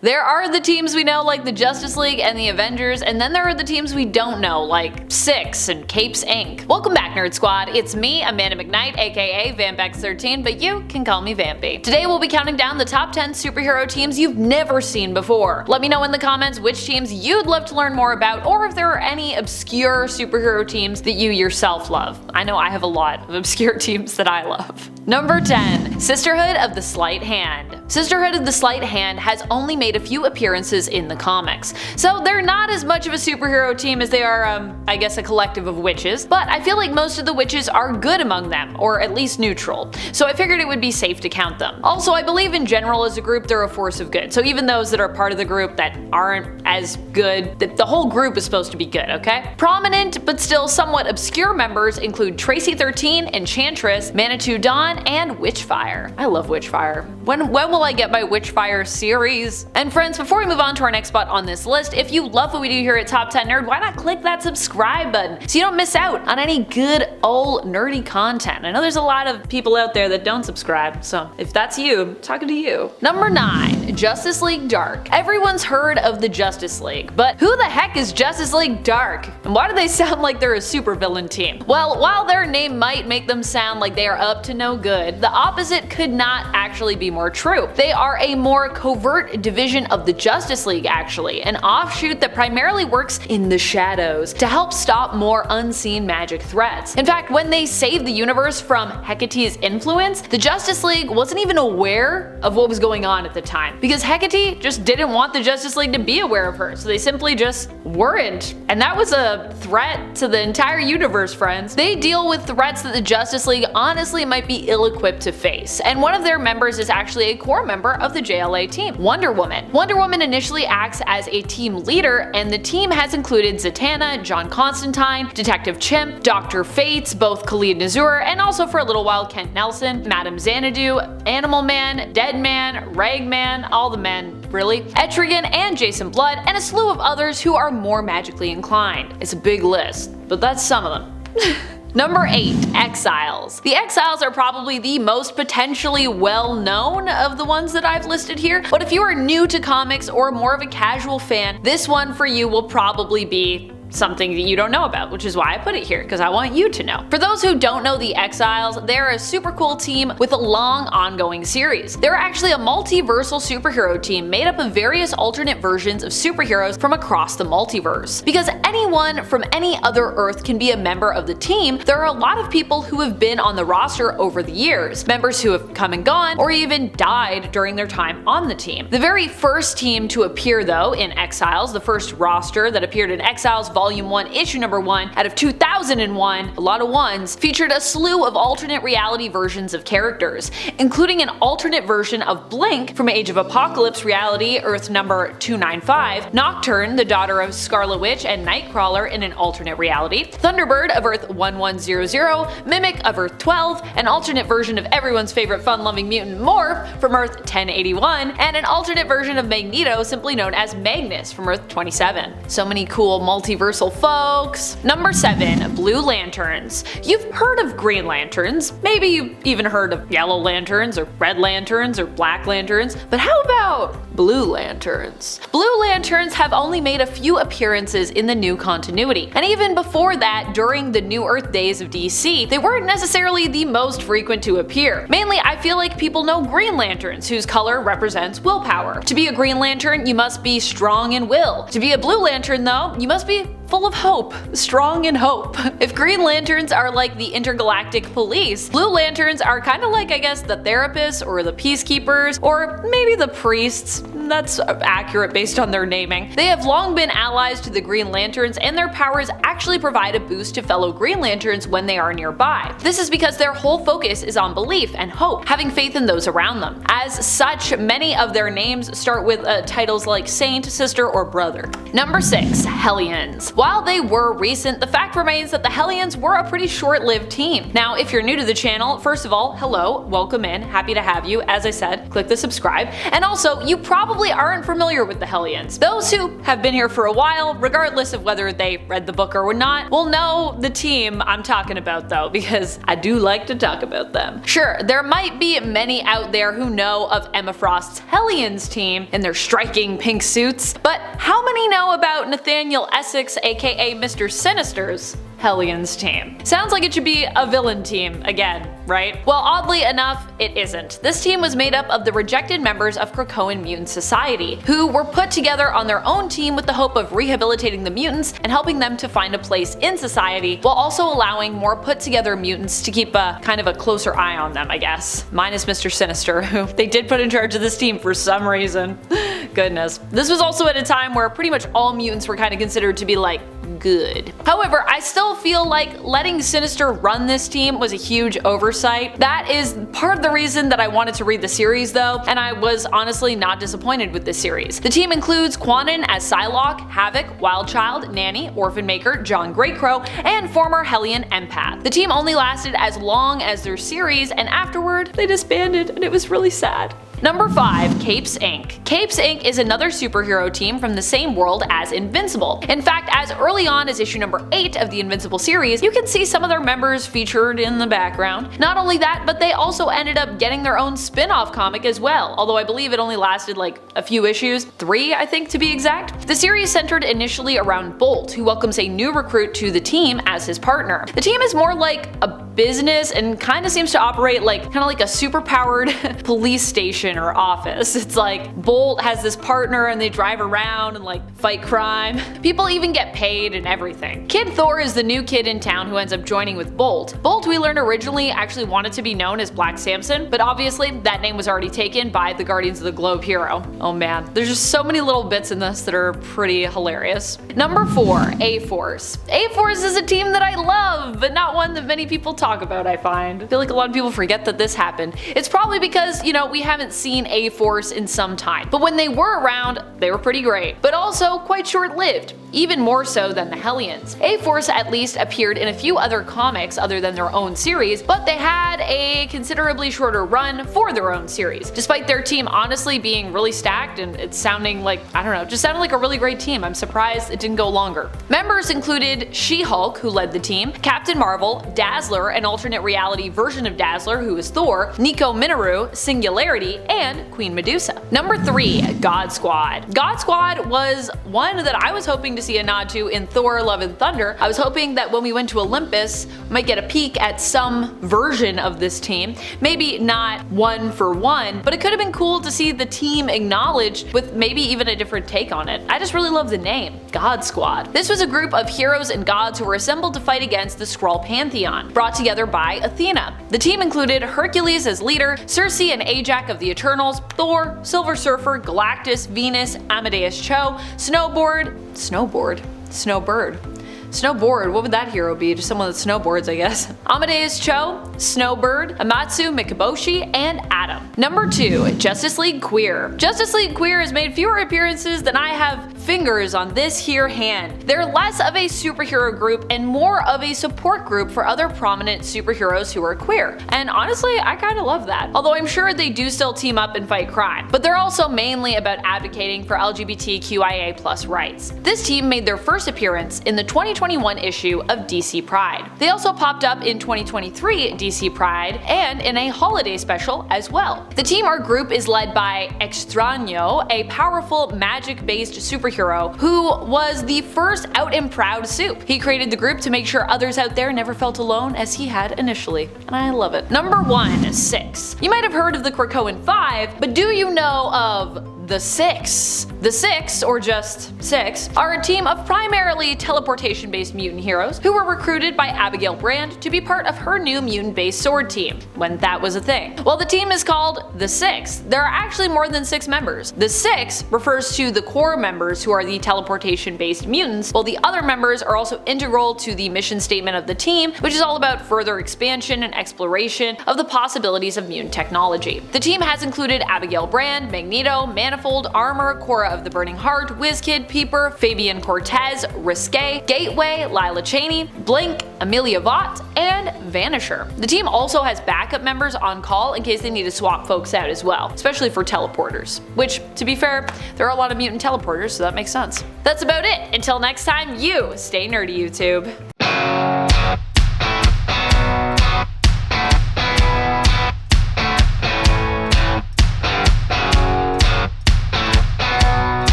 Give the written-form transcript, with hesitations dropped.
There are the teams we know like the Justice League and the Avengers, and then there are the teams we don't know like Six and Capes Inc. Welcome back, Nerd Squad. It's me, Amanda McKnight, aka Vampex13, but you can call me Vampy. Today we'll be counting down the top 10 superhero teams you've never seen before. Let me know in the comments which teams you'd love to learn more about, or if there are any obscure superhero teams that you yourself love. I know I have a lot of obscure teams that I love. Number 10. Sisterhood of the Sleight Hand. Sisterhood of the Sleight Hand has only made a few appearances in the comics, so they're not as much of a superhero team as they are, I guess, a collective of witches, but I feel like most of the witches are good among them, or at least neutral, so I figured it would be safe to count them. Also, I believe in general as a group they're a force of good, so even those that are part of the group that aren't as good, the whole group is supposed to be good, okay? Prominent but still somewhat obscure members include Tracy 13, Enchantress, Manitou Dawn, and Witchfire. I love Witchfire. When will I get my Witchfire series? And friends, before we move on to our next spot on this list, if you love what we do here at Top 10 Nerd, why not click that subscribe button so you don't miss out on any good old nerdy content? I know there's a lot of people out there that don't subscribe, so if that's you, I'm talking to you. Number 9. Justice League Dark. Everyone's heard of the Justice League, but who the heck is Justice League Dark? And why do they sound like they're a supervillain team? Well, while their name might make them sound like they are up to no good, the opposite could not actually be more true. They are a more covert division of the Justice League, actually, an offshoot that primarily works in the shadows to help stop more unseen magic threats. In fact, when they saved the universe from Hecate's influence, the Justice League wasn't even aware of what was going on at the time, because Hecate just didn't want the Justice League to be aware of her, so they simply just weren't. And that was a threat to the entire universe, friends. They deal with threats that the Justice League honestly might be ill-equipped to face, and one of their members is actually a core member of the JLA team, Wonder Woman. Wonder Woman initially acts as a team leader, and the team has included Zatanna, John Constantine, Detective Chimp, Dr. Fates, both Khalid Nazur, and also for a little while Kent Nelson, Madame Xanadu, Animal Man, Dead Man, Ragman, all the men, really, Etrigan and Jason Blood, and a slew of others who are more magically inclined. It's a big list, but that's some of them. Number 8. Exiles. The Exiles are probably the most potentially well-known of the ones that I've listed here, but if you are new to comics or more of a casual fan, this one for you will probably be something that you don't know about, which is why I put it here, because I want you to know. For those who don't know the Exiles, they're a super cool team with a long ongoing series. They're actually a multiversal superhero team made up of various alternate versions of superheroes from across the multiverse. Because anyone from any other Earth can be a member of the team, there are a lot of people who have been on the roster over the years, members who have come and gone, or even died during their time on the team. The very first team to appear though in Exiles, the first roster that appeared in Exiles Volume 1, Issue Number 1 out of 2001, a lot of ones, featured a slew of alternate reality versions of characters, including an alternate version of Blink from Age of Apocalypse reality Earth number 295, Nocturne, the daughter of Scarlet Witch and Nightcrawler in an alternate reality, Thunderbird of Earth 1100, Mimic of Earth 12, an alternate version of everyone's favorite fun-loving mutant Morph from Earth 1081, and an alternate version of Magneto simply known as Magnus from Earth 27. So many cool multiverse folks. Number 7. Blue Lanterns. You've heard of Green Lanterns, maybe you've even heard of Yellow Lanterns or Red Lanterns or Black Lanterns, but how about Blue Lanterns? Blue Lanterns have only made a few appearances in the new continuity, and even before that, during the New Earth days of DC, they weren't necessarily the most frequent to appear. Mainly, I feel like people know Green Lanterns, whose color represents willpower. To be a Green Lantern, you must be strong in will. To be a Blue Lantern, though, you must be full of hope, strong in hope. If Green Lanterns are like the intergalactic police, Blue Lanterns are kind of like, I guess, the therapists or the peacekeepers, or maybe the priests. That's accurate based on their naming. They have long been allies to the Green Lanterns, and their powers actually provide a boost to fellow Green Lanterns when they are nearby. This is because their whole focus is on belief and hope, having faith in those around them. As such, many of their names start with titles like Saint, Sister, or Brother. Number 6. Hellions. While they were recent, the fact remains that the Hellions were a pretty short-lived team. Now, if you're new to the channel, first of all, hello, welcome in, happy to have you. As I said, click the subscribe. And also, you probably probably aren't familiar with the Hellions. Those who have been here for a while, regardless of whether they read the book or not, will know the team I'm talking about though, because I do like to talk about them. Sure, there might be many out there who know of Emma Frost's Hellions team in their striking pink suits, but how many know about Nathaniel Essex, aka Mr. Sinister's Hellions team? Sounds like it should be a villain team again, right? Well, oddly enough, it isn't. This team was made up of the rejected members of Krakoan Mutant Society, who were put together on their own team with the hope of rehabilitating the mutants and helping them to find a place in society, while also allowing more put together mutants to keep a kind of a closer eye on them, I guess. Minus Mr. Sinister, who they did put in charge of this team for some reason. Goodness. This was also at a time where pretty much all mutants were kind of considered to be like good. However, I still feel like letting Sinister run this team was a huge oversight. That is part of the reason that I wanted to read the series though, and I was honestly not disappointed with this series. The team includes Quanon as Psylocke, Havoc, Wildchild, Nanny, Orphan Maker, John Greatcrow, and former Hellion Empath. The team only lasted as long as their series, and afterward they disbanded, and it was really sad. Number 5. Capes Inc. Capes Inc. is another superhero team from the same world as Invincible. In fact, as early on as issue number 8 of the Invincible series, you can see some of their members featured in the background. Not only that, but they also ended up getting their own spin-off comic as well, although I believe it only lasted like a few issues, 3 I think to be exact. The series centered initially around Bolt, who welcomes a new recruit to the team as his partner. The team is more like a business and kind of seems to operate like a superpowered police station or office. It's like Bolt has this partner and they drive around and like fight crime. People even get paid and everything. Kid Thor is the new kid in town who ends up joining with Bolt. Bolt, we learned, originally actually wanted to be known as Black Samson, but obviously that name was already taken by the Guardians of the Globe hero. Oh man, there's just so many little bits in this that are pretty hilarious. Number 4. A-Force. A-Force is a team that I love, but not one that many people talk about, I find. I feel like a lot of people forget that this happened. It's probably because, you know, we haven't seen A-Force in some time, but when they were around, they were pretty great, but also quite short-lived. Even more so than the Hellions. A-Force at least appeared in a few other comics other than their own series, but they had a considerably shorter run for their own series, despite their team honestly being really stacked and it sounding like, I don't know, just sounded like a really great team. I'm surprised it didn't go longer. Members included She-Hulk, who led the team, Captain Marvel, Dazzler, an alternate reality version of Dazzler who is Thor, Nico Minoru, Singularity, and Queen Medusa. Number 3. God Squad. God Squad was one that I was hoping to see a nod to in Thor Love and Thunder. I was hoping that when we went to Olympus, we might get a peek at some version of this team. Maybe not one for one, but it could have been cool to see the team acknowledged with maybe even a different take on it. I just really love the name, God Squad. This was a group of heroes and gods who were assembled to fight against the Skrull Pantheon, brought together by Athena. The team included Hercules as leader, Circe and Ajax of the Eternals, Thor, Silver Surfer, Galactus, Venus, Amadeus Cho, Snowbird, what would that hero be? Just someone that snowboards, I guess. Amadeus Cho, Snowbird, Amatsu Mikaboshi, and Adam. Number 2. Justice League Queer. Justice League Queer has made fewer appearances than I have fingers on this here hand. They're less of a superhero group and more of a support group for other prominent superheroes who are queer. And honestly, I kinda love that. Although I'm sure they do still team up and fight crime. But they're also mainly about advocating for LGBTQIA+ rights. This team made their first appearance in the 2021 issue of DC Pride. They also popped up in 2023 DC Pride and in a holiday special as well. The team or group is led by Extraño, a powerful magic-based superhero who was the first out and proud Soup. He created the group to make sure others out there never felt alone as he had initially, and I love it. Number 1. 6. You might have heard of the Krakoan 5, but do you know of the Six? The Six, or just Six, are a team of primarily teleportation-based mutant heroes who were recruited by Abigail Brand to be part of her new mutant-based sword team, when that was a thing. While the team is called the Six, there are actually more than 6 members. The Six refers to the core members who are the teleportation-based mutants, while the other members are also integral to the mission statement of the team, which is all about further expansion and exploration of the possibilities of mutant technology. The team has included Abigail Brand, Magneto, Manifold, Armor, Cora Aura of the Burning Heart, WizKid, Peeper, Fabian Cortez, Risque, Gateway, Lila Cheney, Blink, Amelia Vaught, and Vanisher. The team also has backup members on call in case they need to swap folks out as well, especially for teleporters. Which, to be fair, there are a lot of mutant teleporters, so that makes sense. That's about it. Until next time, you stay nerdy, YouTube.